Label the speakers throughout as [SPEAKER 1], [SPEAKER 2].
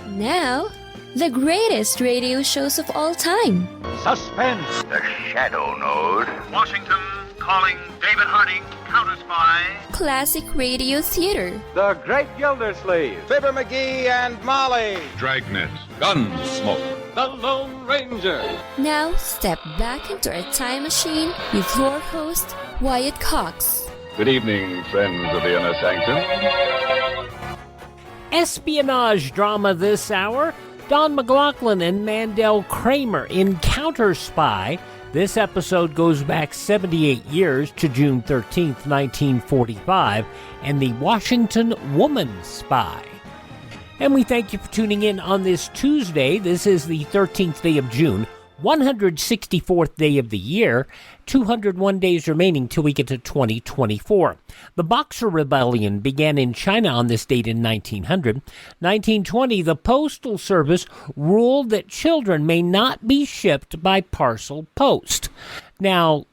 [SPEAKER 1] Now, the greatest radio shows of all time.
[SPEAKER 2] Suspense.
[SPEAKER 3] The Shadow Node.
[SPEAKER 4] Washington calling David Harding, Counterspy.
[SPEAKER 1] Classic radio theater.
[SPEAKER 2] The Great Gildersleeve.
[SPEAKER 5] Fibber McGee and Molly.
[SPEAKER 6] Dragnet. Gunsmoke.
[SPEAKER 2] The Lone Ranger.
[SPEAKER 1] Now, step back into a time machine with your host, Wyatt Cox.
[SPEAKER 6] Good evening, friends of the Inner Sanctum.
[SPEAKER 7] Espionage drama this hour. Don-Maclaughlin and Mandel-Kramerr in Counterspy. This episode goes back 78 years to June 13th, 1945, and the Washington Woman Spy. And we thank you for tuning in on this Tuesday. This is the 13th day of June, 164th day of the year, 201 days remaining till we get to 2024. The Boxer Rebellion began in China on this date in 1900. 1920, the Postal Service ruled that children may not be shipped by parcel post. Now,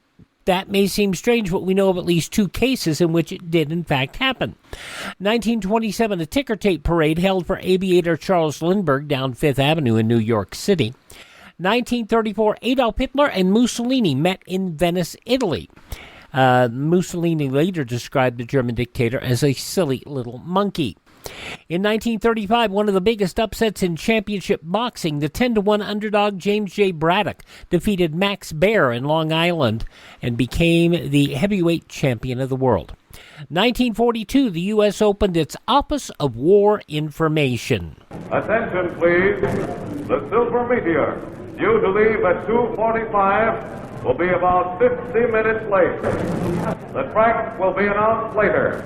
[SPEAKER 7] that may seem strange, but we know of at least two cases in which it did in fact happen. 1927, a ticker tape parade held for aviator Charles Lindbergh down Fifth Avenue in New York City. 1934, Adolf Hitler and Mussolini met in Venice, Italy. Mussolini later described the German dictator as a silly little monkey. In 1935, one of the biggest upsets in championship boxing, the 10-1 underdog James J. Braddock defeated Max Baer in Long Island and became the heavyweight champion of the world. 1942, the U.S. opened its Office of War Information.
[SPEAKER 8] Attention, please. The Silver Meteor, due to leave at 2:45, will be about 50 minutes late. The track will be announced later.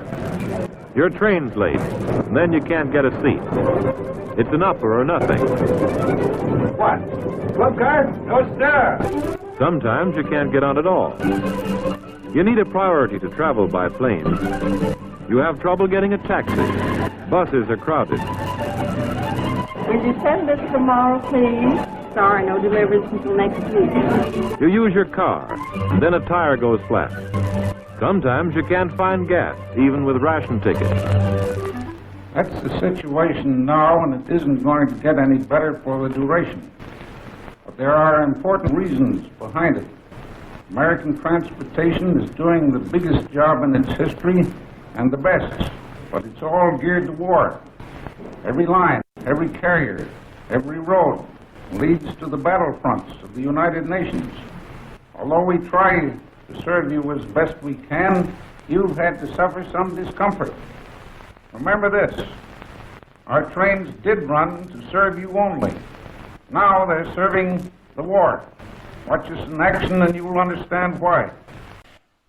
[SPEAKER 9] Your train's late, and then you can't get a seat. It's an upper or nothing.
[SPEAKER 8] What? Club card? No, sir.
[SPEAKER 9] Sometimes you can't get on at all. You need a priority to travel by plane. You have trouble getting a taxi. Buses are crowded.
[SPEAKER 10] Will you send this tomorrow, please? Sorry, no deliveries until next week.
[SPEAKER 9] You use your car, and then a tire goes flat. Sometimes you can't find gas, even with ration tickets.
[SPEAKER 11] That's the situation now, and it isn't going to get any better for the duration. But there are important reasons behind it. American transportation is doing the biggest job in its history and the best, but it's all geared to war. Every line, every carrier, every road leads to the battlefronts of the United Nations. Although we try to serve you as best we can, you've had to suffer some discomfort. Remember this, our trains did run to serve you only. Now they're serving the war. Watch us in action and you will understand why.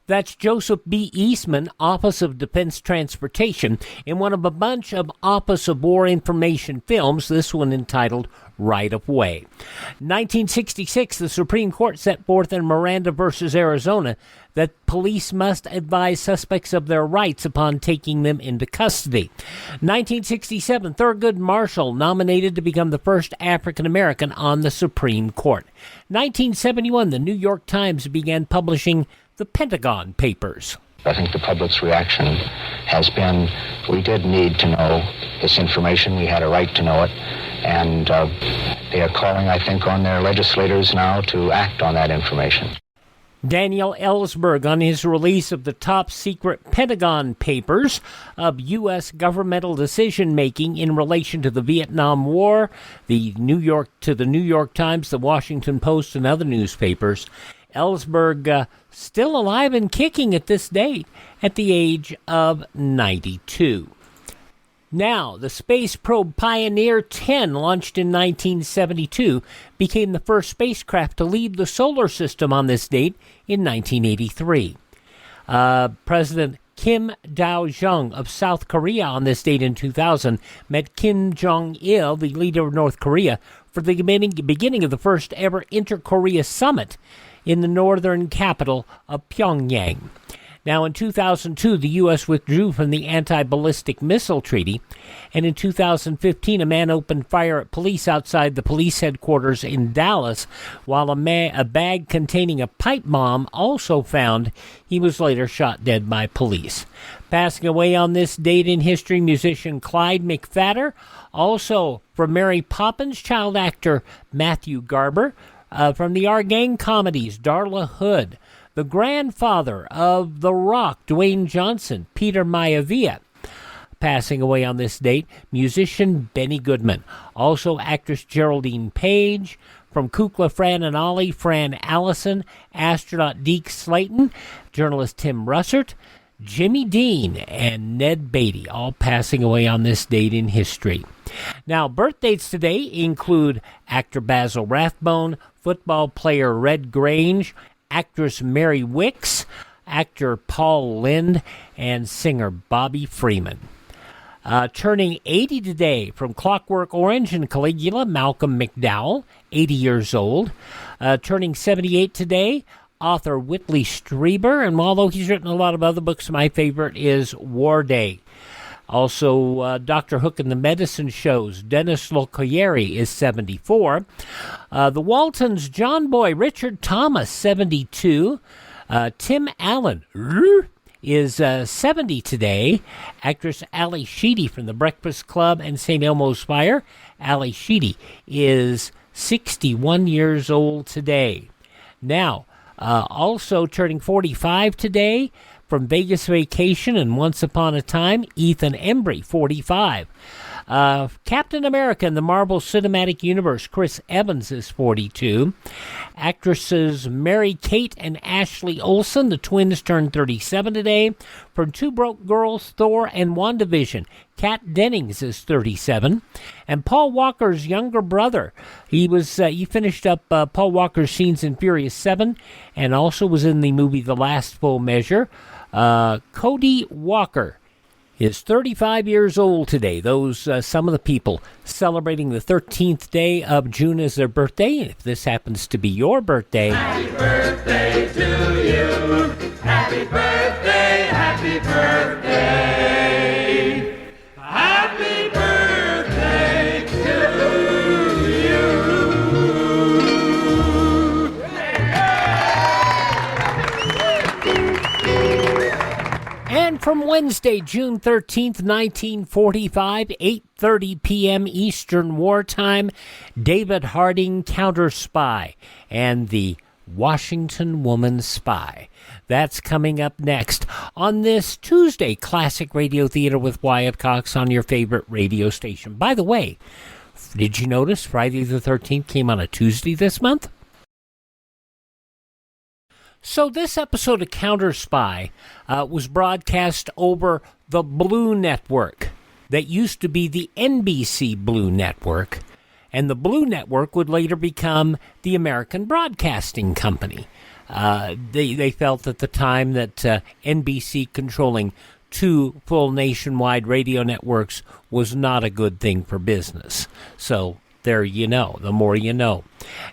[SPEAKER 7] That's Joseph B. Eastman, Office of Defense Transportation, in one of a bunch of Office of War Information films, this one entitled Right of Way. 1966, the Supreme Court set forth in Miranda v. Arizona that police must advise suspects of their rights upon taking them into custody. 1967, Thurgood Marshall nominated to become the first African American on the Supreme Court. 1971, the New York Times began publishing the Pentagon Papers.
[SPEAKER 12] I think the public's reaction has been, we did need to know this information, we had a right to know it, and they are calling, I think, on their legislators now to act on that information.
[SPEAKER 7] Daniel Ellsberg, on his release of the top-secret Pentagon Papers of U.S. governmental decision-making in relation to the Vietnam War, the New York Times, the Washington Post, and other newspapers. Ellsberg still alive and kicking at this date at the age of 92. Now, the space probe Pioneer 10, launched in 1972, became the first spacecraft to leave the solar system on this date in 1983. President Kim Dae-jung of South Korea on this date in 2000 met Kim Jong-il, the leader of North Korea, for the beginning of the first ever Inter-Korea Summit in the northern capital of Pyongyang. Now, in 2002, the U.S. withdrew from the Anti-Ballistic Missile Treaty, and in 2015, a man opened fire at police outside the police headquarters in Dallas, while a bag containing a pipe bomb also found. He was later shot dead by police. Passing away on this date in history, musician Clyde McPhatter. Also, from Mary Poppins, child actor Matthew Garber. From the Our Gang comedies, Darla Hood. The grandfather of The Rock, Dwayne Johnson, Peter Maivia. Passing away on this date, musician Benny Goodman. Also, actress Geraldine Page. From Kukla, Fran and Ollie, Fran Allison. Astronaut Deke Slayton. Journalist Tim Russert. Jimmy Dean and Ned Beatty, all passing away on this date in history. Now, birthdays today include actor Basil Rathbone, football player Red Grange, actress Mary Wicks, actor Paul Lynde, and singer Bobby Freeman. Turning 80 today from Clockwork Orange and Caligula, Malcolm McDowell, 80 years old. Turning 78 today, author Whitley Strieber, and although he's written a lot of other books, my favorite is War Day. Also, Dr. Hook and the Medicine Shows, Dennis Locoyeri is 74. The Waltons' John Boy Richard Thomas, 72. Tim Allen is 70 today. Actress Ali Sheedy from The Breakfast Club and St. Elmo's Fire. Ali Sheedy is 61 years old today. Now, also turning 45 today, from Vegas Vacation and Once Upon a Time, Ethan Embry, 45. Captain America in the Marvel Cinematic Universe, Chris Evans is 42. Actresses Mary-Kate and Ashley Olsen, the twins, turned 37 today. From Two Broke Girls, Thor, and WandaVision, Kat Dennings is 37. And Paul Walker's younger brother, he finished up Paul Walker's scenes in Furious 7 and also was in the movie The Last Full Measure. Cody Walker is 35 years old today. Those some of the people celebrating the 13th day of June as their birthday. And if this happens to be your birthday,
[SPEAKER 13] happy birthday to you. Happy birthday, happy birthday. Happy birthday to you.
[SPEAKER 7] And from Wednesday, June 13th, 1945, 8:30 p.m. Eastern Wartime, David Harding, Counterspy, and the Washington Woman Spy. That's coming up next on this Tuesday, Classic Radio Theater with Wyatt Cox on your favorite radio station. By the way, did you notice Friday the 13th came on a Tuesday this month? So this episode of Counterspy was broadcast over the Blue Network that used to be the NBC Blue Network, and the Blue Network would later become the American Broadcasting Company. They felt at the time that NBC controlling two full nationwide radio networks was not a good thing for business. So there you know, the more you know.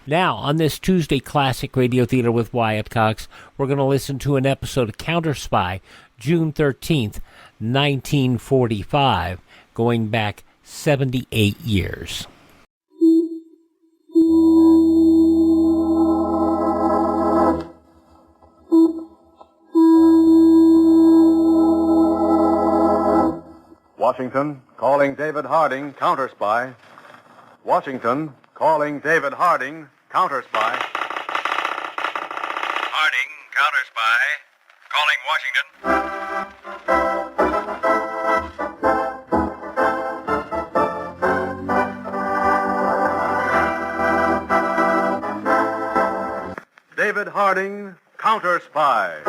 [SPEAKER 7] Now, on this Tuesday Classic Radio Theater with Wyatt Cox, we're going to listen to an episode of Counterspy, June 13th, 1945, going back 78 years.
[SPEAKER 8] Washington, calling David Harding, Counterspy. Washington, calling David Harding, Counterspy.
[SPEAKER 4] Harding, Counterspy, calling
[SPEAKER 8] Washington. David Harding, Counterspy.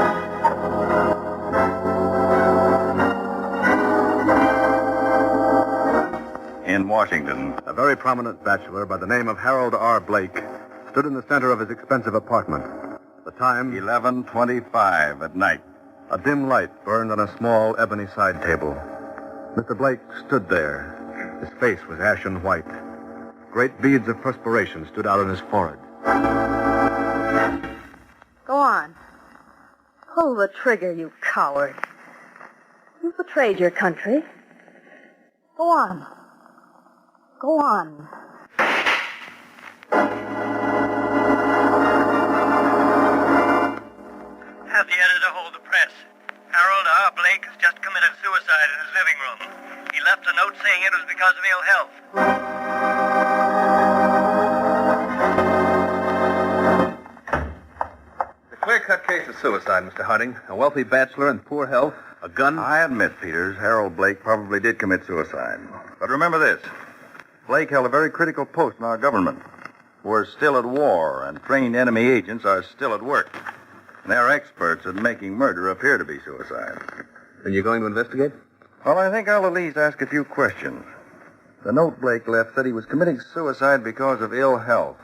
[SPEAKER 8] In Washington, a very prominent bachelor by the name of Harold R. Blake stood in the center of his expensive apartment. The time, 11:25 at night. A dim light burned on a small ebony side table. Mr. Blake stood there. His face was ashen white. Great beads of perspiration stood out on his forehead.
[SPEAKER 10] Go on. Pull the trigger, you coward. You betrayed your country. Go on. Go on.
[SPEAKER 4] Have the editor hold the press. Harold R. Blake has just committed suicide in his living room. He left a note saying it was because of ill health.
[SPEAKER 8] It's a clear-cut case of suicide, Mr. Harding. A wealthy bachelor in poor health, a gun. I admit, Peters, Harold Blake probably did commit suicide. But remember this. Blake held a very critical post in our government. We're still at war, and trained enemy agents are still at work. They're experts at making murder appear to be suicide. And you're going to investigate? Well, I think I'll at least ask a few questions. The note Blake left said he was committing suicide because of ill health.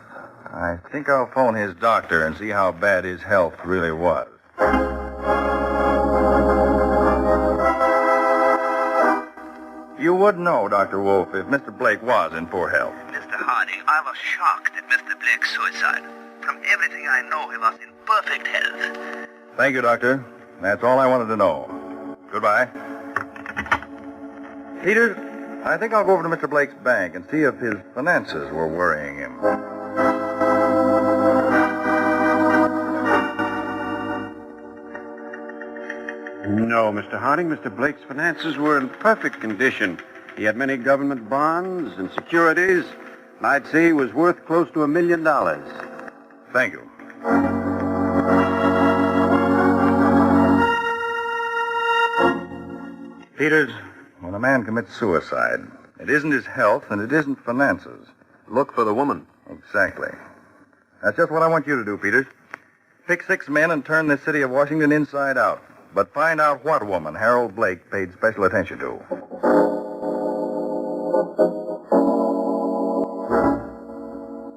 [SPEAKER 8] I think I'll phone his doctor and see how bad his health really was. You would know, Dr. Wolf, if Mr. Blake was in poor health.
[SPEAKER 3] Mr. Harding, I was shocked at Mr. Blake's suicide. From everything I know, he was in perfect health.
[SPEAKER 8] Thank you, Doctor. That's all I wanted to know. Goodbye. Peters, I think I'll go over to Mr. Blake's bank and see if his finances were worrying him.
[SPEAKER 14] No, Mr. Harding. Mr. Blake's finances were in perfect condition. He had many government bonds and securities. I'd say he was worth close to $1 million.
[SPEAKER 8] Thank you. Peters, when a man commits suicide, it isn't his health and it isn't finances. Look for the woman. Exactly. That's just what I want you to do, Peters. Pick 6 men and turn this city of Washington inside out. But find out what woman Harold Blake paid special attention to.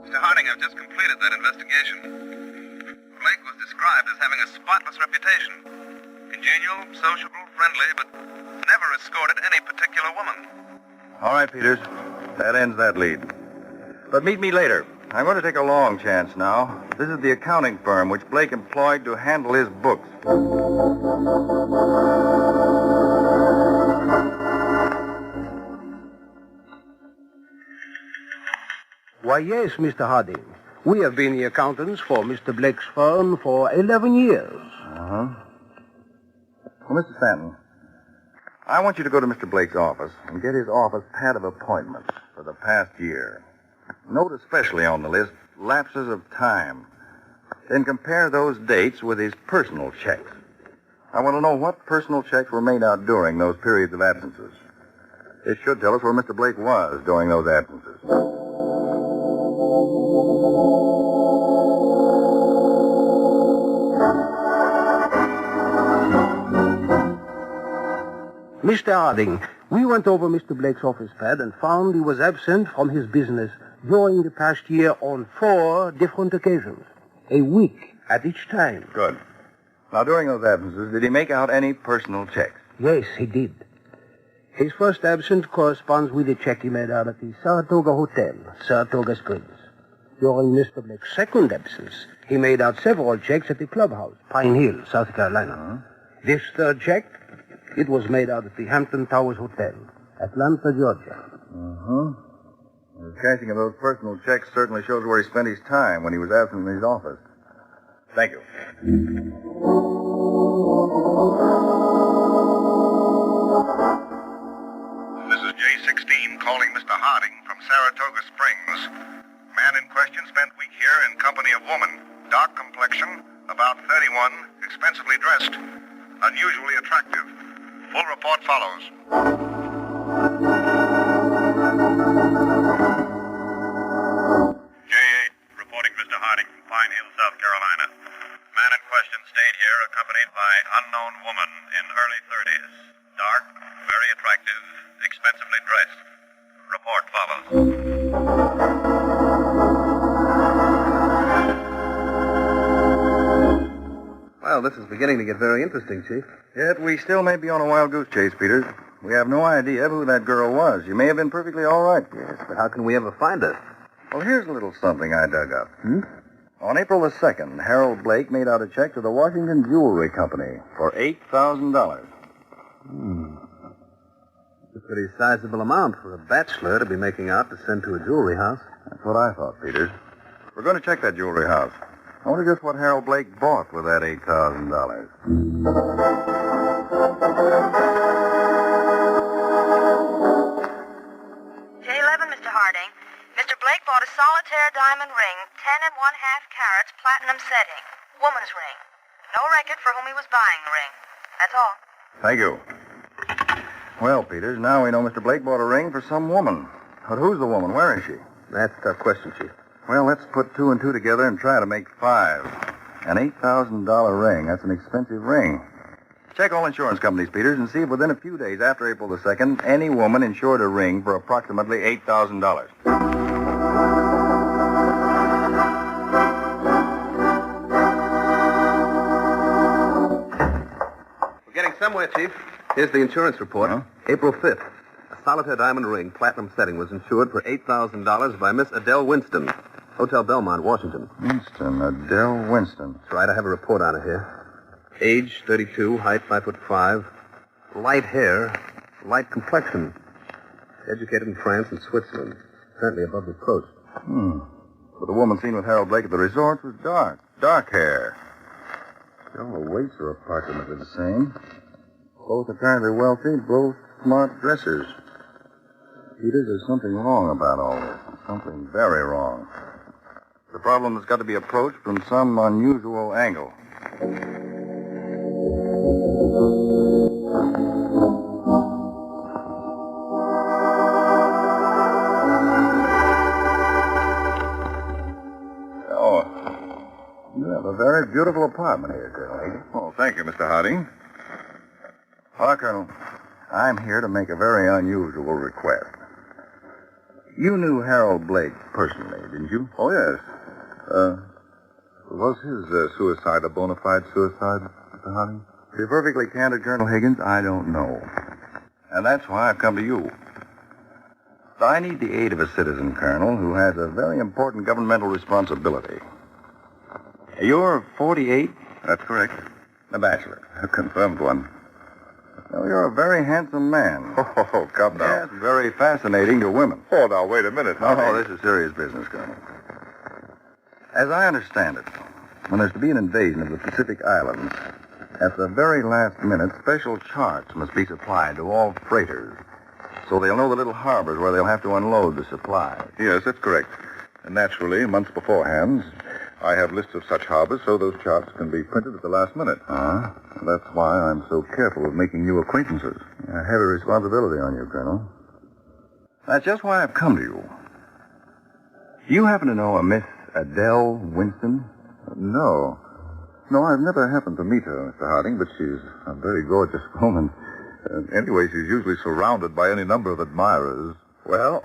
[SPEAKER 4] Mr. Harding, I've just completed that investigation. Blake was described as having a spotless reputation. Congenial, sociable, friendly, but never escorted any particular woman.
[SPEAKER 8] All right, Peters. That ends that lead. But meet me later. I'm going to take a long chance now. This is the accounting firm which Blake employed to handle his books.
[SPEAKER 15] Why, yes, Mr. Harding. We have been the accountants for Mr. Blake's firm for 11 years.
[SPEAKER 8] Uh-huh. Well, Mr. Stanton, I want you to go to Mr. Blake's office and get his office pad of appointments for the past year. Note especially on the list lapses of time. Then compare those dates with his personal checks. I want to know what personal checks were made out during those periods of absences. It should tell us where Mr. Blake was during those absences.
[SPEAKER 15] Mr. Harding, we went over Mr. Blake's office pad and found he was absent from his business during the past year on 4 different occasions. A week at each time.
[SPEAKER 8] Good. Now, during those absences, did he make out any personal checks?
[SPEAKER 15] Yes, he did. His first absence corresponds with the check he made out at the Saratoga Hotel, Saratoga Springs. During Mr. Blake's second absence, he made out several checks at the clubhouse, Pine Hill, South Carolina.
[SPEAKER 8] Uh-huh.
[SPEAKER 15] This third check, it was made out at the Hampton Towers Hotel, Atlanta, Georgia.
[SPEAKER 8] Uh-huh. The cashing of those personal checks certainly shows where he spent his time when he was absent in his office. Thank you.
[SPEAKER 4] This is J16 calling Mr. Harding from Saratoga Springs. Man in question spent week here in company of woman. Dark complexion, about 31, expensively dressed. Unusually attractive. Full report follows. J8, reporting Mr. Harding from Pine Hill, South Carolina. Man in question stayed here accompanied by unknown woman in early 30s. Dark, very attractive, expensively dressed. Report follows.
[SPEAKER 8] Well, this is beginning to get very interesting, Chief. Yet we still may be on a wild goose chase, Peters. We have no idea who that girl was. She may have been perfectly all right. Yes, but how can we ever find her? Well, here's a little something I dug up. On April the 2nd, Harold Blake made out a check to the Washington Jewelry Company for $8,000.
[SPEAKER 15] It's a pretty sizable amount for a bachelor to be making out to send to a jewelry house.
[SPEAKER 8] That's what I thought, Peters. We're going to check that jewelry house. I wonder just what Harold Blake bought with that $8,000.
[SPEAKER 10] J11, Mr. Harding. Mr. Blake bought a solitaire diamond ring, 10 1/2 carats, platinum setting. Woman's ring. No record for whom he was buying the ring. That's all.
[SPEAKER 8] Thank you. Well, Peters, now we know Mr. Blake bought a ring for some woman. But who's the woman? Where is she?
[SPEAKER 15] That's a tough question, Chief.
[SPEAKER 8] Well, let's put 2 and 2 together and try to make 5. An $8,000 ring. That's an expensive ring. Check all insurance companies, Peters, and see if within a few days after April the 2nd, any woman insured a ring for approximately $8,000.
[SPEAKER 15] We're getting somewhere, Chief. Here's the insurance report.
[SPEAKER 8] Huh?
[SPEAKER 15] April 5th. A solitaire diamond ring, platinum setting, was insured for $8,000 by Miss Adele Winston, Hotel Belmont, Washington.
[SPEAKER 8] Winston, Adele Winston.
[SPEAKER 15] That's right. I have a report on her here. Age, 32, height, 5'5", light hair, light complexion. Educated in France and Switzerland. Certainly above reproach.
[SPEAKER 8] But the woman seen with Harold Blake at the resort was dark hair. All the weights are approximately the same. Both apparently wealthy, both smart dressers. Peters, there's something wrong about all this. Something very wrong. The problem has got to be approached from some unusual angle. Oh, you have a very beautiful apartment here, Colonel Hagen. Oh, thank you, Mr. Harding. Well, Colonel, I'm here to make a very unusual request. You knew Harold Blake personally, didn't you? Oh, yes. Was his suicide a bona fide suicide, Mr. Harding? To be perfectly candid, Colonel Higgins, I don't know. And that's why I've come to you. I need the aid of a citizen, Colonel, who has a very important governmental responsibility. You're 48? That's correct. A bachelor. A confirmed one. Well, you're a very handsome man. Oh, come now. Yes, very fascinating to women. Oh, now, wait a minute. No, this is serious business, Colonel. As I understand it, when there's to be an invasion of the Pacific Islands, at the very last minute, special charts must be supplied to all freighters, so they'll know the little harbors where they'll have to unload the supplies.
[SPEAKER 16] Yes, that's correct. And naturally, months beforehand, I have lists of such harbors so those charts can be printed at the last minute.
[SPEAKER 8] That's why I'm so careful of making new acquaintances. A heavy responsibility on you, Colonel. That's just why I've come to you. Do you happen to know a Miss Adele Winston?
[SPEAKER 16] No, I've never happened to meet her, Mr. Harding, but she's a very gorgeous woman. Anyway, she's usually surrounded by any number of admirers.
[SPEAKER 8] Well,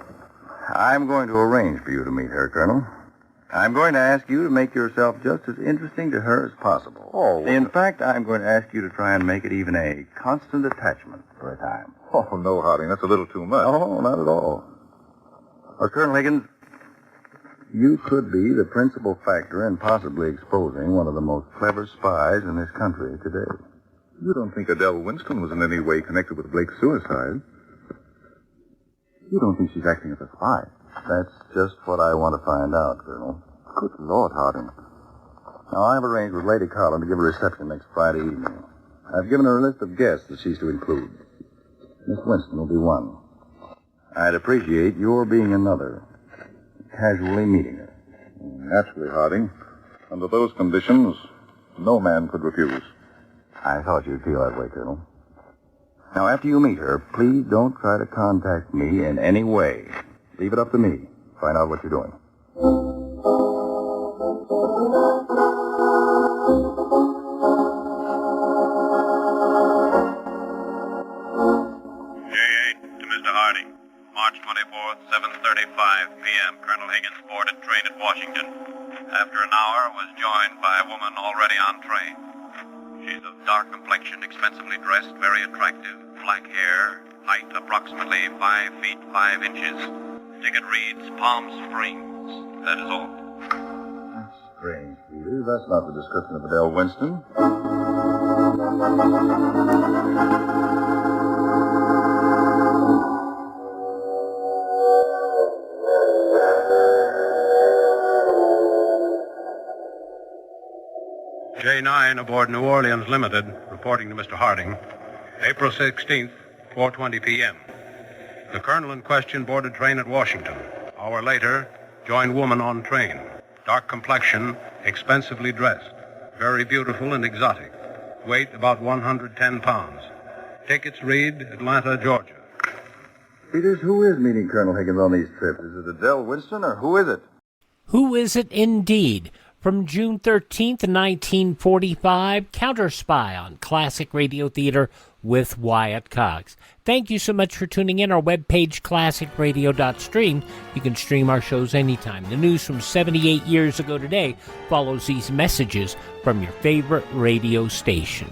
[SPEAKER 8] I'm going to arrange for you to meet her, Colonel. I'm going to ask you to make yourself just as interesting to her as possible.
[SPEAKER 16] Oh.
[SPEAKER 8] In fact, I'm going to ask you to try and make it even a constant attachment for a time.
[SPEAKER 16] Oh, no, Harding, that's a little too much.
[SPEAKER 8] No, not at all. Well, Colonel Higgins, you could be the principal factor in possibly exposing one of the most clever spies in this country today.
[SPEAKER 16] You don't think Adele Winston was in any way connected with Blake's suicide?
[SPEAKER 8] You don't think she's acting as a spy? That's just what I want to find out, Colonel. Good Lord, Harding. Now, I've arranged with Lady Carlin to give a reception next Friday evening. I've given her a list of guests that she's to include. Miss Winston will be one. I'd appreciate your being another. Casually meeting her.
[SPEAKER 16] Naturally, Harding. Under those conditions, no man could refuse.
[SPEAKER 8] I thought you'd feel that way, Colonel. Now, after you meet her, please don't try to contact me in any way. Leave it up to me. Find out what you're doing.
[SPEAKER 4] J8 to Mr. Harding. March 24th, 7:35 p.m. Colonel Higgins boarded train at Washington. After an hour, was joined by a woman already on train. She's of dark complexion, expensively dressed, very attractive, black hair, height approximately 5 feet 5 inches. Ticket reads Palm Springs. That is all.
[SPEAKER 8] That's strange.
[SPEAKER 16] that's not the description of Adele Winston.
[SPEAKER 17] J9 aboard New Orleans Limited, reporting to Mr. Harding. April 16th, 4:20 p.m. The colonel in question boarded train at Washington. Hour later, joined woman on train. Dark complexion, expensively dressed. Very beautiful and exotic. Weight about 110 pounds. Tickets read Atlanta, Georgia.
[SPEAKER 16] Peters, who is meeting Colonel Higgins on these trips? Is it Adele Winston, or who is it?
[SPEAKER 7] Who is it indeed? From June 13th, 1945, Counterspy on Classic Radio Theater with Wyatt Cox. Thank you so much for tuning in. Our webpage, classicradio.stream. You can stream our shows anytime. The news from 78 years ago today follows these messages from your favorite radio station.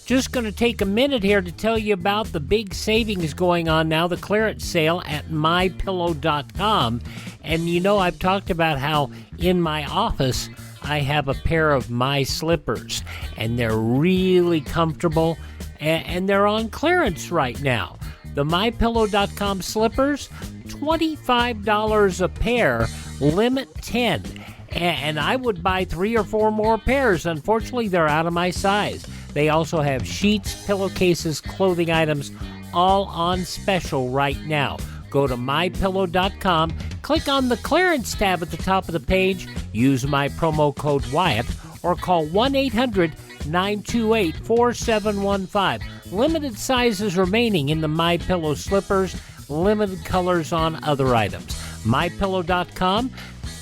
[SPEAKER 7] Just going to take a minute here to tell you about the big savings going on now, the clearance sale at mypillow.com. And you know, I've talked about how in my office I have a pair of my slippers, and they're really comfortable, and they're on clearance right now. The mypillow.com slippers, $25 a pair, limit 10. And I would buy 3 or 4 more pairs. Unfortunately, they're out of my size. They also have sheets, pillowcases, clothing items, all on special right now. Go to mypillow.com, click on the clearance tab at the top of the page, use my promo code Wyatt, or call 1-800-928-4715. Limited sizes remaining in the MyPillow slippers, limited colors on other items. mypillow.com,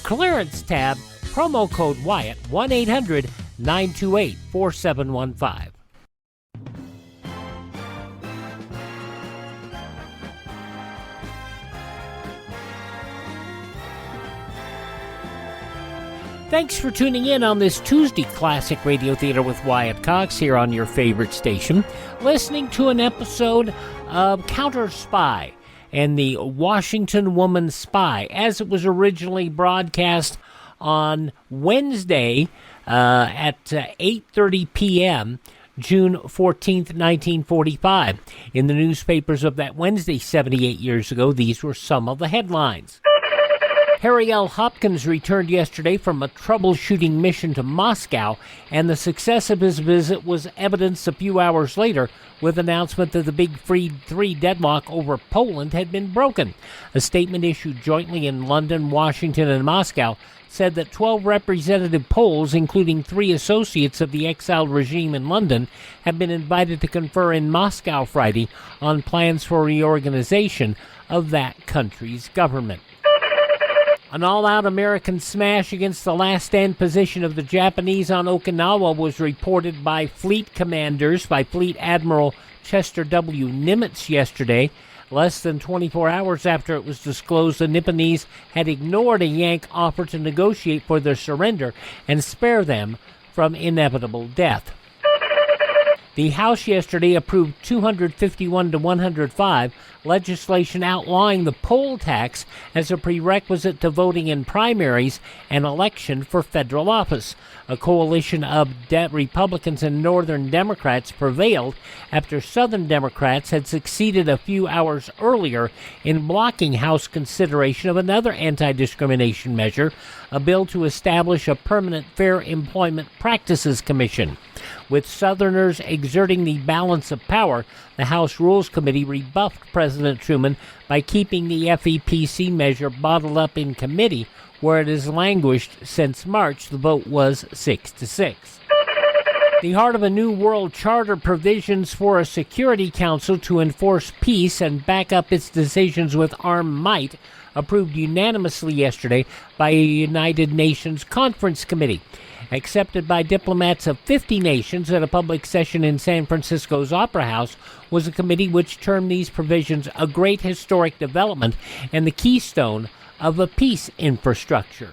[SPEAKER 7] clearance tab, promo code Wyatt, 1-800-928-4715. Thanks for tuning in on this Tuesday Classic Radio Theater with Wyatt Cox here on your favorite station, listening to an episode of Counterspy and the Washington Woman Spy, as it was originally broadcast on Wednesday at 8:30 p.m., June 14th, 1945. In the newspapers of that Wednesday 78 years ago, these were some of the headlines. Harry L. Hopkins returned yesterday from a troubleshooting mission to Moscow, and the success of his visit was evidenced a few hours later with announcement that the Big Three deadlock over Poland had been broken. A statement issued jointly in London, Washington, and Moscow said that 12 representative Poles, including 3 associates of the exiled regime in London, have been invited to confer in Moscow Friday on plans for reorganization of that country's government. An all-out American smash against the last-stand position of the Japanese on Okinawa was reported by fleet commanders, by Fleet Admiral Chester W. Nimitz yesterday, less than 24 hours after it was disclosed the Nipponese had ignored a Yank offer to negotiate for their surrender and spare them from inevitable death. The House yesterday approved 251 to 105 legislation outlawing the poll tax as a prerequisite to voting in primaries and election for federal office. A coalition of Republicans and Northern Democrats prevailed after Southern Democrats had succeeded a few hours earlier in blocking House consideration of another anti-discrimination measure, a bill to establish a permanent Fair Employment Practices Commission. With Southerners exerting the balance of power, the House Rules Committee rebuffed President Truman by keeping the FEPC measure bottled up in committee, where it has languished since March. The vote was 6-6. The heart of a new world charter, provisions for a Security Council to enforce peace and back up its decisions with armed might, approved unanimously yesterday by a United Nations Conference Committee. Accepted by diplomats of 50 nations at a public session in San Francisco's Opera House, was a committee which termed these provisions a great historic development and the keystone of a peace infrastructure.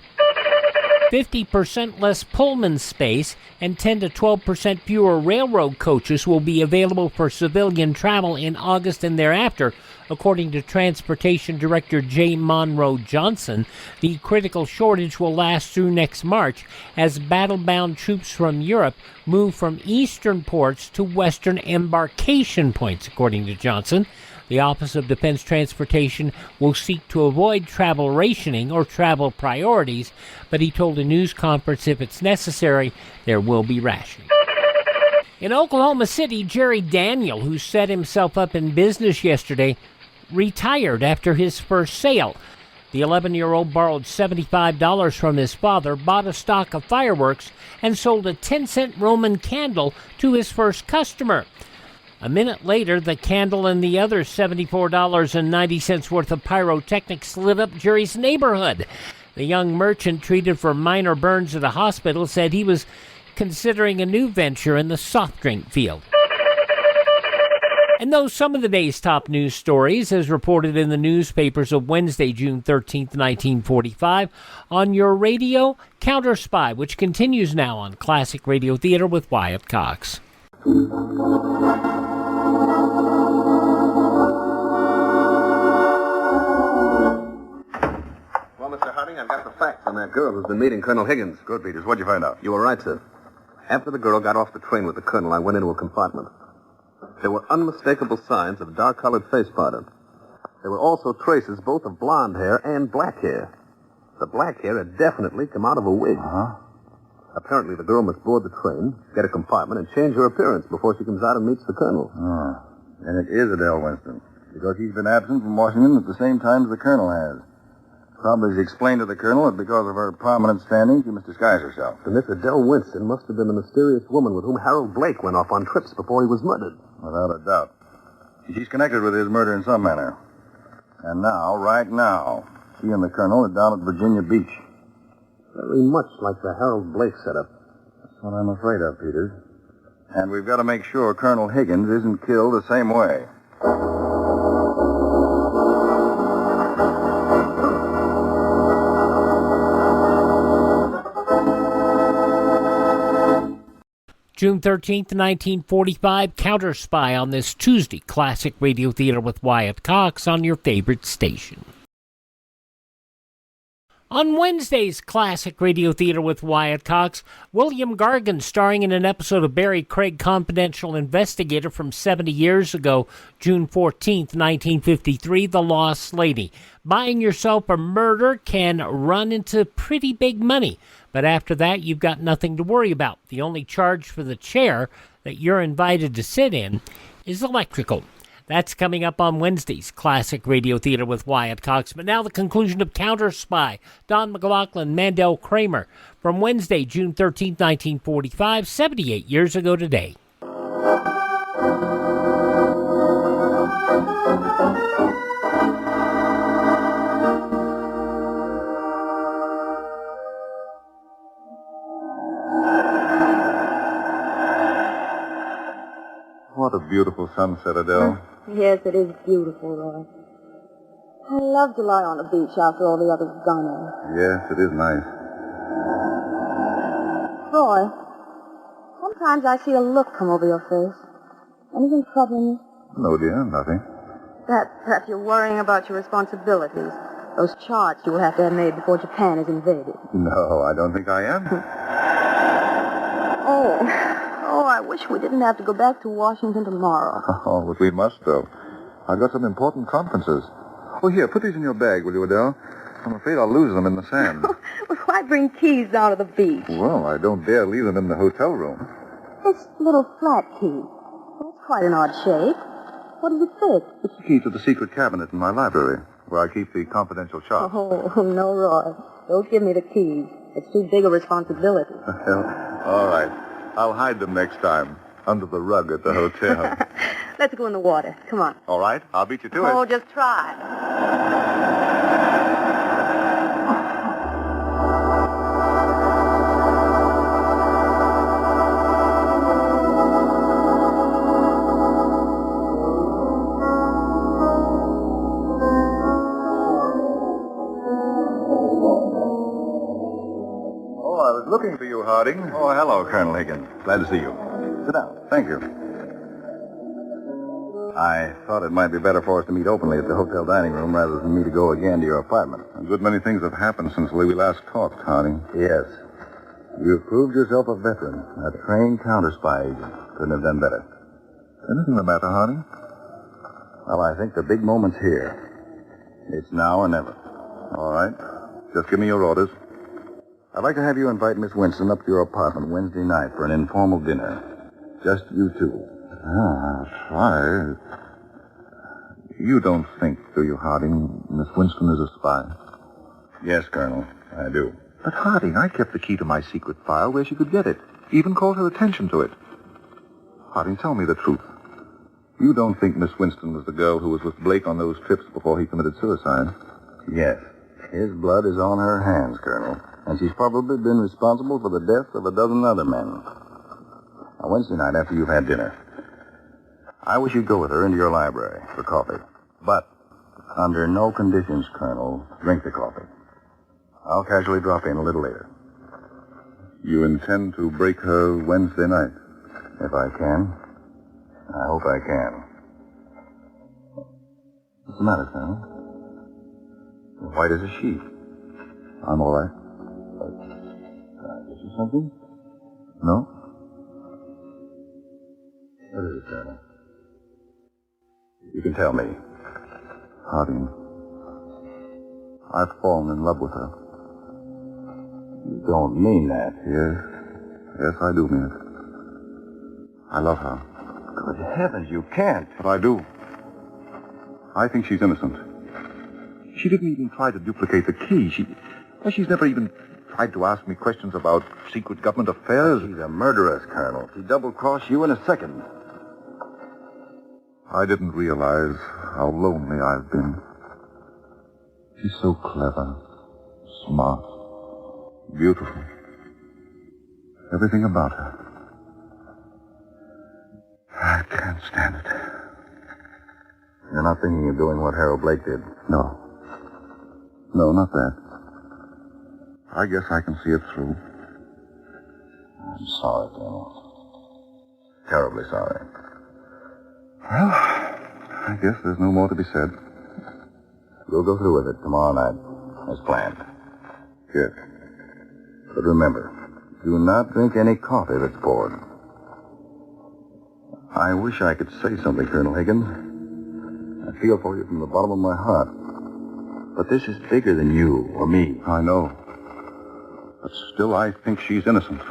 [SPEAKER 7] 50% less Pullman space and 10 to 12% fewer railroad coaches will be available for civilian travel in August and thereafter, according to Transportation Director J. Monroe Johnson. The critical shortage will last through next March as battle-bound troops from Europe move from eastern ports to western embarkation points, according to Johnson. The Office of Defense Transportation will seek to avoid travel rationing or travel priorities, but he told a news conference if it's necessary, there will be rationing. In Oklahoma City, Jerry Daniel, who set himself up in business yesterday, retired after his first sale. The 11-year-old borrowed $75 from his father, bought a stock of fireworks, and sold a 10-cent Roman candle to his first customer. A minute later, the candle and the other $74.90 worth of pyrotechnics lit up Jerry's neighborhood. The young merchant, treated for minor burns at a hospital, said he was considering a new venture in the soft drink field. And those some of the day's top news stories, as reported in the newspapers of Wednesday, June 13th, 1945, on your radio, Counterspy, which continues now on Classic Radio Theater with Wyatt Cox.
[SPEAKER 8] Mr. Harding, I've got the facts on that girl who's been meeting Colonel Higgins.
[SPEAKER 16] Good, Peters. What'd you find out?
[SPEAKER 8] You were right, sir. After the girl got off the train with the colonel, I went into a compartment. There were unmistakable signs of dark-colored face powder. There were also traces both of blonde hair and black hair. The black hair had definitely come out of a wig.
[SPEAKER 16] Uh-huh.
[SPEAKER 8] Apparently, the girl must board the train, get a compartment, and change her appearance before she comes out and meets the colonel.
[SPEAKER 16] Oh. And it is Adele Winston, because he's been absent from Washington at the same time as the colonel has. Probably has explained to the colonel that because of her prominent standing, she must disguise herself.
[SPEAKER 8] And this Adele Winston must have been the mysterious woman with whom Harold Blake went off on trips before he was murdered.
[SPEAKER 16] Without a doubt. She's connected with his murder in some manner. And now, right now, she and the colonel are down at Virginia Beach.
[SPEAKER 8] Very much like the Harold Blake setup.
[SPEAKER 16] That's what I'm afraid of, Peters. And we've got to make sure Colonel Higgins isn't killed the same way.
[SPEAKER 7] June 13th, 1945, Counterspy on this Tuesday. Classic Radio Theater with Wyatt Cox on your favorite station. On Wednesday's Classic Radio Theater with Wyatt Cox, William Gargan, starring in an episode of Barry Craig Confidential Investigator from 70 years ago, June 14th, 1953, The Lost Lady. Buying yourself a murder can run into pretty big money, but after that, you've got nothing to worry about. The only charge for the chair that you're invited to sit in is electrical. That's coming up on Wednesday's Classic Radio Theater with Wyatt Cox. But now the conclusion of Counterspy, Don McLaughlin, Mandel-Kramerr, from Wednesday, June 13, 1945, 78 years ago today.
[SPEAKER 16] What a beautiful sunset, Adele.
[SPEAKER 18] Yes, it is beautiful, Roy. I love to lie on the beach after all the others have gone in.
[SPEAKER 16] Yes, it is nice.
[SPEAKER 18] Roy, sometimes I see a look come over your face. Anything troubling you?
[SPEAKER 16] No, dear, nothing.
[SPEAKER 18] Perhaps you're worrying about your responsibilities. Those charts you will have to have made before Japan is invaded.
[SPEAKER 16] No, I don't think I am.
[SPEAKER 18] Oh, I wish we didn't have to go back to Washington tomorrow.
[SPEAKER 16] Oh, but we must, though. I've got some important conferences. Oh, here, put these in your bag, will you, Adele? I'm afraid I'll lose them in the sand.
[SPEAKER 18] Well, why bring keys down to the beach?
[SPEAKER 16] Well, I don't dare leave them in the hotel room.
[SPEAKER 18] This little flat key. That's quite an odd shape. What does it fit?
[SPEAKER 16] It's the key to the secret cabinet in my library, where I keep the confidential charts.
[SPEAKER 18] Oh, no, Roy. Don't give me the keys. It's too big a responsibility.
[SPEAKER 16] All right. I'll hide them next time, under the rug at the hotel.
[SPEAKER 18] Let's go in the water. Come on.
[SPEAKER 16] All right. I'll beat you to it.
[SPEAKER 18] Oh, just try.
[SPEAKER 16] looking for you, Harding.
[SPEAKER 8] Oh, hello, Colonel Higgins. Glad to see you. Sit down.
[SPEAKER 16] Thank you.
[SPEAKER 8] I thought it might be better for us to meet openly at the hotel dining room rather than me to go again to your apartment.
[SPEAKER 16] A good many things have happened since we last talked, Harding.
[SPEAKER 8] Yes. You've proved yourself a veteran, a trained counterspy agent. Couldn't have done better.
[SPEAKER 16] Anything the matter, Harding?
[SPEAKER 8] Well, I think the big moment's here. It's now or never.
[SPEAKER 16] All right. Just give me your orders.
[SPEAKER 8] I'd like to have you invite Miss Winston up to your apartment Wednesday night for an informal dinner. Just you two.
[SPEAKER 16] I'll try. You don't think, do you, Harding, Miss Winston is a spy?
[SPEAKER 8] Yes, Colonel, I do.
[SPEAKER 16] But, Harding, I kept the key to my secret file where she could get it. Even called her attention to it. Harding, tell me the truth. You don't think Miss Winston was the girl who was with Blake on those trips before he committed suicide?
[SPEAKER 8] Yes. His blood is on her hands, Colonel. And she's probably been responsible for the death of a dozen other men. Now, Wednesday night, after you've had dinner, I wish you'd go with her into your library for coffee. But under no conditions, Colonel, drink the coffee. I'll casually drop in a little later.
[SPEAKER 16] You intend to break her Wednesday night?
[SPEAKER 8] If I can. I hope I can. What's the matter, Colonel? White as a sheet.
[SPEAKER 16] I'm all right.
[SPEAKER 8] Can I get you something?
[SPEAKER 16] No?
[SPEAKER 8] What is it, Colonel? You can tell me.
[SPEAKER 16] Harding, I've fallen in love with her.
[SPEAKER 8] You don't mean that.
[SPEAKER 16] Yes, I do mean it. I love her.
[SPEAKER 8] Good heavens, you can't.
[SPEAKER 16] But I do. I think she's innocent. She didn't even try to duplicate the key. She's never even tried to ask me questions about secret government affairs.
[SPEAKER 8] She's a murderess, Colonel. She double-crossed you in a second.
[SPEAKER 16] I didn't realize how lonely I've been. She's so clever, smart, beautiful. Everything about her. I can't stand it.
[SPEAKER 8] You're not thinking of doing what Harold Blake did?
[SPEAKER 16] No. No, not that. I guess I can see it through.
[SPEAKER 8] I'm sorry, Colonel. Terribly sorry.
[SPEAKER 16] Well, I guess there's no more to be said.
[SPEAKER 8] We'll go through with it tomorrow night, as planned.
[SPEAKER 16] Yes.
[SPEAKER 8] But remember, do not drink any coffee that's poured. I wish I could say something, Colonel Higgins. I feel for you from the bottom of my heart. But this is bigger than you or me.
[SPEAKER 16] I know. But still, I think she's innocent.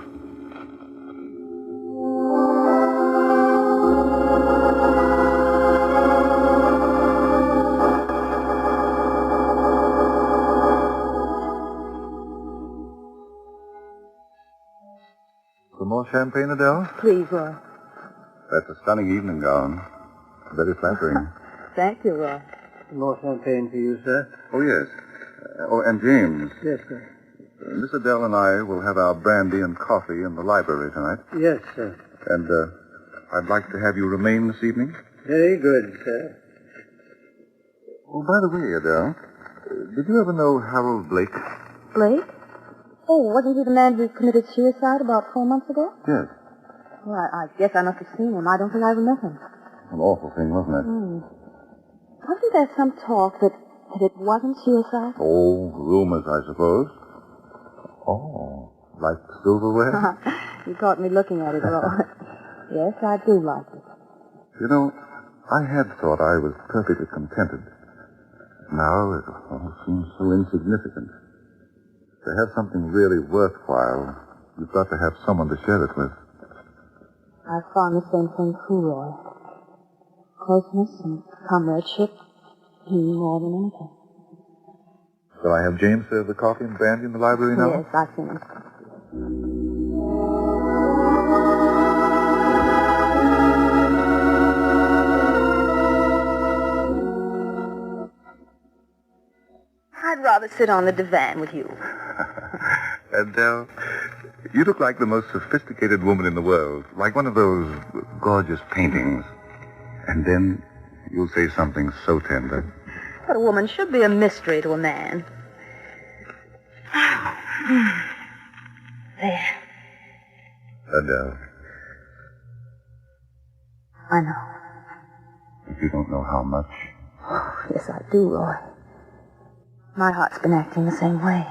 [SPEAKER 16] Some more champagne, Adele?
[SPEAKER 18] Please, Roy.
[SPEAKER 16] That's a stunning evening gown. Very flattering.
[SPEAKER 18] Thank you, Roy.
[SPEAKER 15] More champagne for you, sir.
[SPEAKER 16] Oh, yes. And James.
[SPEAKER 15] Yes, sir.
[SPEAKER 16] Miss Adele and I will have our brandy and coffee in the library tonight.
[SPEAKER 15] Yes, sir.
[SPEAKER 16] And I'd like to have you remain this evening.
[SPEAKER 15] Very good, sir.
[SPEAKER 16] Oh, by the way, Adele, did you ever know Harold Blake?
[SPEAKER 18] Blake? Oh, wasn't he the man who committed suicide about 4 months ago?
[SPEAKER 16] Yes.
[SPEAKER 18] Well, I guess I must have seen him. I don't think I ever met him.
[SPEAKER 16] An awful thing, wasn't it?
[SPEAKER 18] Wasn't there some talk that it wasn't suicide?
[SPEAKER 16] Oh, rumors, I suppose. Oh, like silverware?
[SPEAKER 18] You caught me looking at it, Roy. Yes, I do like it.
[SPEAKER 16] You know, I had thought I was perfectly contented. Now it all seems so insignificant. To have something really worthwhile, you've got to have someone to share it with.
[SPEAKER 18] I found the same thing too, Roy. Closeness and comradeship mean more than anything.
[SPEAKER 16] Shall I have James serve the coffee and brandy in the library now?
[SPEAKER 18] Yes, I finished. I'd rather sit on the divan with you.
[SPEAKER 16] Adele, you look like the most sophisticated woman in the world, like one of those gorgeous paintings. And then you'll say something so tender.
[SPEAKER 18] But a woman should be a mystery to a man. There.
[SPEAKER 16] Adele,
[SPEAKER 18] I know.
[SPEAKER 16] if you don't know how much.
[SPEAKER 18] Oh, yes, I do, Roy. My heart's been acting the same way.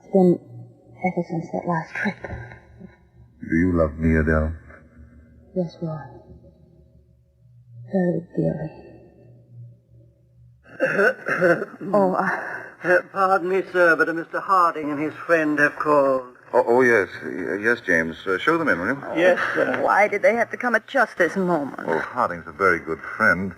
[SPEAKER 18] It's been ever since that last trip.
[SPEAKER 16] Do you love me, Adele?
[SPEAKER 18] Yes, Roy. Very dearly.
[SPEAKER 15] Pardon me, sir, but Mr. Harding and his friend have called.
[SPEAKER 16] Oh, yes. Yes, James. Show them in, will you?
[SPEAKER 15] Yes, sir.
[SPEAKER 18] Why did they have to come at just this moment?
[SPEAKER 16] Oh, Harding's a very good friend.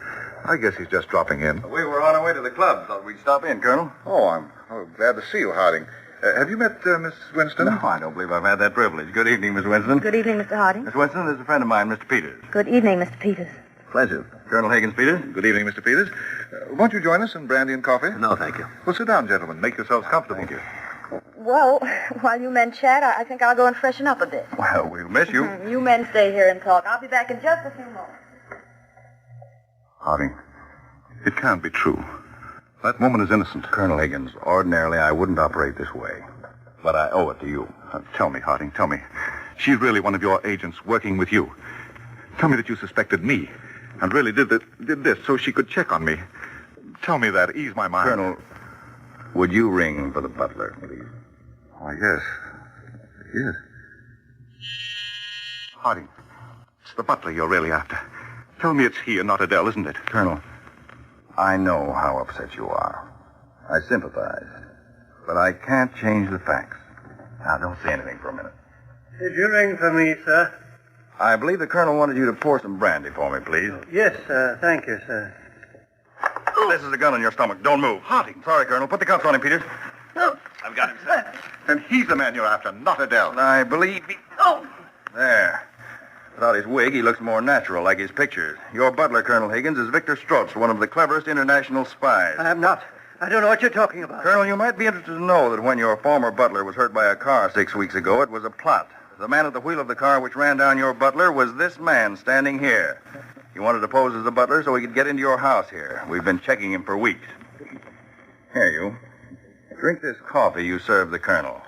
[SPEAKER 16] I guess he's just dropping in.
[SPEAKER 8] We were on our way to the club. Thought we'd stop in, Colonel.
[SPEAKER 16] Oh, I'm glad to see you, Harding. Have you met Miss Winston?
[SPEAKER 8] No, I don't believe I've had that privilege. Good evening, Miss Winston.
[SPEAKER 18] Good evening, Mr. Harding.
[SPEAKER 8] Miss Winston, this is a friend of mine, Mr. Peters.
[SPEAKER 18] Good evening, Mr. Peters.
[SPEAKER 8] Pleasure. Colonel Higgins Peters.
[SPEAKER 16] Good evening, Mr. Peters. Won't you join us in brandy and coffee?
[SPEAKER 8] No, thank you.
[SPEAKER 16] Well, sit down, gentlemen. Make yourselves comfortable.
[SPEAKER 8] Thank you.
[SPEAKER 18] Well, while you men chat, I think I'll go and freshen up a bit.
[SPEAKER 16] Well, we'll miss you.
[SPEAKER 18] You men stay here and talk. I'll be back in just a few moments.
[SPEAKER 16] Harding, it can't be true. That woman is innocent.
[SPEAKER 8] Colonel Higgins, ordinarily I wouldn't operate this way. But I owe it to you.
[SPEAKER 16] Tell me, Harding, tell me. She's really one of your agents working with you. Tell me that you suspected me and really did this so she could check on me. Tell me that. Ease my mind.
[SPEAKER 8] Colonel, would you ring for the butler, please?
[SPEAKER 16] Oh, yes. Yes. Harding, it's the butler you're really after. Tell me it's he and not Adele, isn't it?
[SPEAKER 8] Colonel, I know how upset you are. I sympathize. But I can't change the facts. Now, don't say anything for a minute.
[SPEAKER 15] Did you ring for me, sir?
[SPEAKER 8] I believe the Colonel wanted you to pour some brandy for me, please.
[SPEAKER 15] Yes, sir. Thank you, sir.
[SPEAKER 8] This is a gun on your stomach. Don't move.
[SPEAKER 16] Harding.
[SPEAKER 8] Sorry, Colonel. Put the cuffs on him, Peters.
[SPEAKER 16] I've got him, sir. And he's the man you're after, not Adele.
[SPEAKER 8] I believe he... Oh! There. Without his wig, he looks more natural, like his pictures. Your butler, Colonel Higgins, is Victor Strotz, one of the cleverest international spies.
[SPEAKER 15] I'm not. I don't know what you're talking about.
[SPEAKER 8] Colonel, you might be interested to know that when your former butler was hurt by a car 6 weeks ago, it was a plot. The man at the wheel of the car which ran down your butler was this man standing here. He wanted to pose as the butler so he could get into your house here. We've been checking him for weeks. Here, you. Drink this coffee you served the Colonel.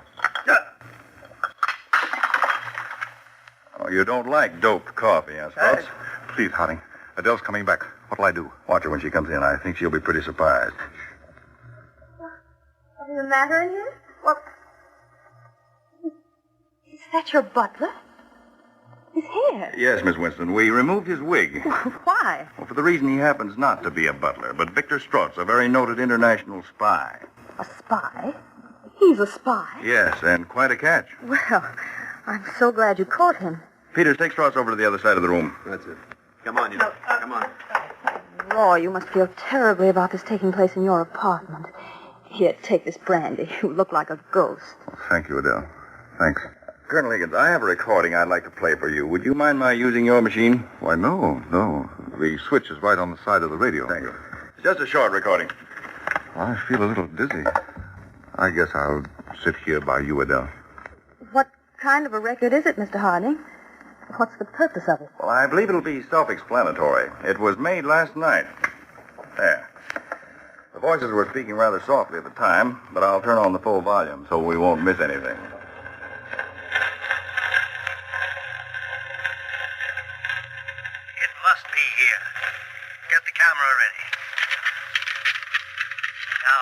[SPEAKER 8] Oh, you don't like doped coffee, huh, Strotz?
[SPEAKER 16] Please, Harding. Adele's coming back. What'll I do?
[SPEAKER 8] Watch her when she comes in. I think she'll be pretty surprised.
[SPEAKER 18] What is the matter in here? What? Is that your butler? His hair?
[SPEAKER 8] Yes, Miss Winston. We removed his wig.
[SPEAKER 18] Why?
[SPEAKER 8] Well, for the reason he happens not to be a butler, but Victor Strotz, a very noted international spy.
[SPEAKER 18] A spy? He's a spy?
[SPEAKER 8] Yes, and quite a catch.
[SPEAKER 18] Well, I'm so glad you caught him.
[SPEAKER 8] Peters, take Strotz over to the other side of the room.
[SPEAKER 14] That's it. Come on, you. Come on.
[SPEAKER 18] Roy, you must feel terribly about this taking place in your apartment. Here, take this brandy. You look like a ghost.
[SPEAKER 16] Oh, thank you, Adele. Thanks.
[SPEAKER 8] Colonel Higgins, I have a recording I'd like to play for you. Would you mind my using your machine?
[SPEAKER 16] Why, no. The switch is right on the side of the radio.
[SPEAKER 8] Thank you. It's just a short recording.
[SPEAKER 16] I feel a little dizzy. I guess I'll sit here by you, Adele.
[SPEAKER 18] What kind of a record is it, Mr. Harding? What's the purpose of it?
[SPEAKER 8] Well, I believe it'll be self-explanatory. It was made last night. There. The voices were speaking rather softly at the time, but I'll turn on the full volume so we won't miss anything.
[SPEAKER 3] It must be here. Get the camera ready. No,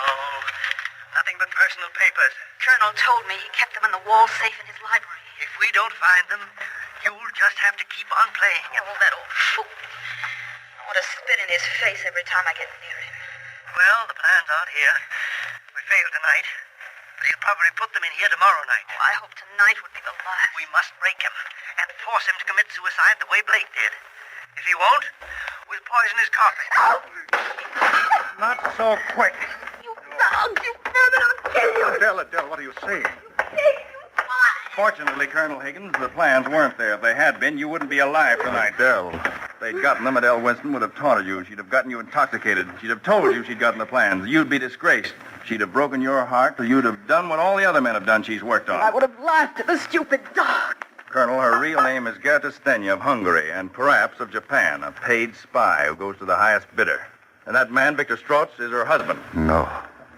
[SPEAKER 3] nothing but personal papers.
[SPEAKER 10] Colonel told me he kept them in the wall safe in his library.
[SPEAKER 3] If we don't find them, you'll just have to keep on playing.
[SPEAKER 10] Oh, that old fool. I want to spit in his face every time I get near him.
[SPEAKER 3] Well, the plans aren't here. We failed tonight. But he'll probably put them in here tomorrow night.
[SPEAKER 10] Oh, I hope tonight would be the last.
[SPEAKER 3] We must break him and force him to commit suicide the way Blake did. If he won't, we'll poison his coffee.
[SPEAKER 8] Not so quick.
[SPEAKER 10] You dog! You vermin! I'll kill you!
[SPEAKER 8] Adele, what are you saying? Fortunately, Colonel Higgins, the plans weren't there. If they had been, you wouldn't be alive tonight.
[SPEAKER 16] Adele.
[SPEAKER 8] If they'd gotten them, Adele Winston would have taunted you. She'd have gotten you intoxicated. She'd have told you she'd gotten the plans. You'd be disgraced. She'd have broken your heart, or you'd have done what all the other men have done she's worked on.
[SPEAKER 18] I would have laughed at the stupid dog.
[SPEAKER 8] Colonel, her real name is Gerta Stenya of Hungary, and perhaps of Japan, a paid spy who goes to the highest bidder. And that man, Victor Strotz, is her husband.
[SPEAKER 16] No.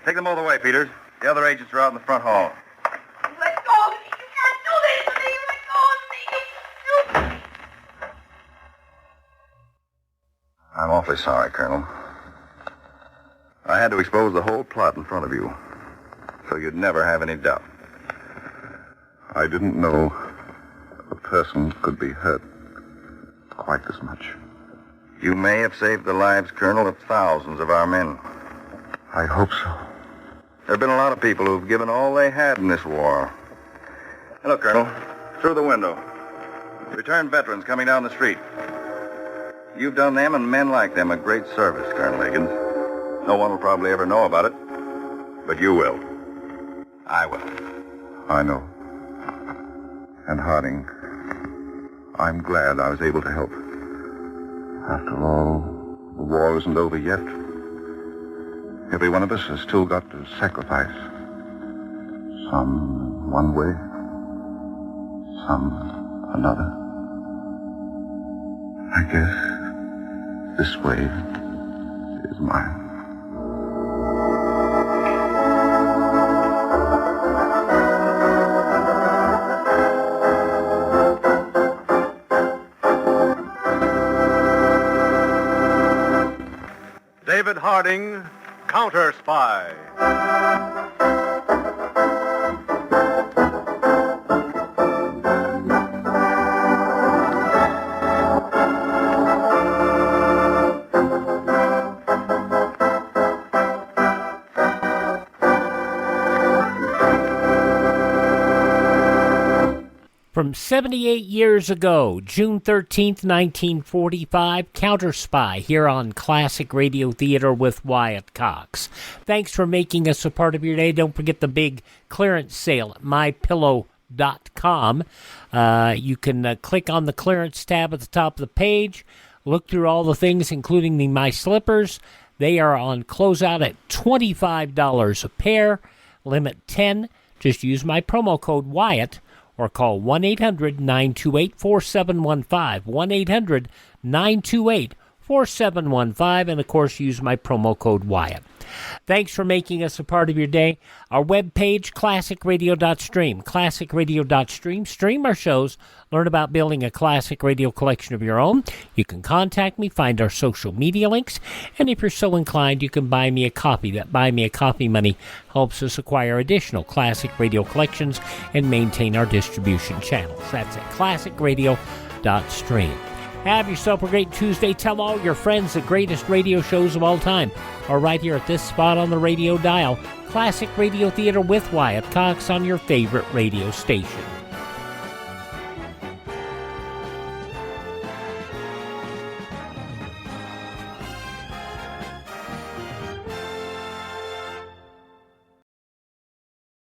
[SPEAKER 8] Take them all the way, Peters. The other agents are out in the front hall.
[SPEAKER 10] Let go of me, you
[SPEAKER 8] awfully sorry, Colonel. I had to expose the whole plot in front of you, so you'd never have any doubt.
[SPEAKER 16] I didn't know a person could be hurt quite this much.
[SPEAKER 8] You may have saved the lives, Colonel, of thousands of our men.
[SPEAKER 16] I hope so.
[SPEAKER 8] There have been a lot of people who've given all they had in this war. Hey, look, Colonel, through the window. Returned veterans coming down the street. You've done them and men like them a great service, Colonel Higgins. No one will probably ever know about it, but you will. I will.
[SPEAKER 16] I know. And Harding, I'm glad I was able to help. After all, the war isn't over yet. Every one of us has still got to sacrifice. Some one way, some another. I guess this way is mine.
[SPEAKER 2] David Harding, Counterspy.
[SPEAKER 7] From 78 years ago, June 13th, 1945, Counterspy here on Classic Radio Theater with Wyatt Cox. Thanks for making us a part of your day. Don't forget the big clearance sale at mypillow.com. You can click on the clearance tab at the top of the page, look through all the things, including the My Slippers. They are on closeout at $25 a pair, limit 10. Just use my promo code Wyatt, or call 1-800-928-4715, 1-800-928-4715, and, of course, use my promo code Wyatt. Thanks for making us a part of your day. Our webpage, classicradio.stream, classicradio.stream. Stream our shows. Learn about building a classic radio collection of your own. You can contact me, find our social media links, and if you're so inclined, you can buy me a copy. That Buy Me a Coffee money helps us acquire additional classic radio collections and maintain our distribution channels. That's at classicradio.stream. Have yourself a great Tuesday. Tell all your friends the greatest radio shows of all time are right here at this spot on the radio dial. Classic Radio Theater with Wyatt Cox on your favorite radio station.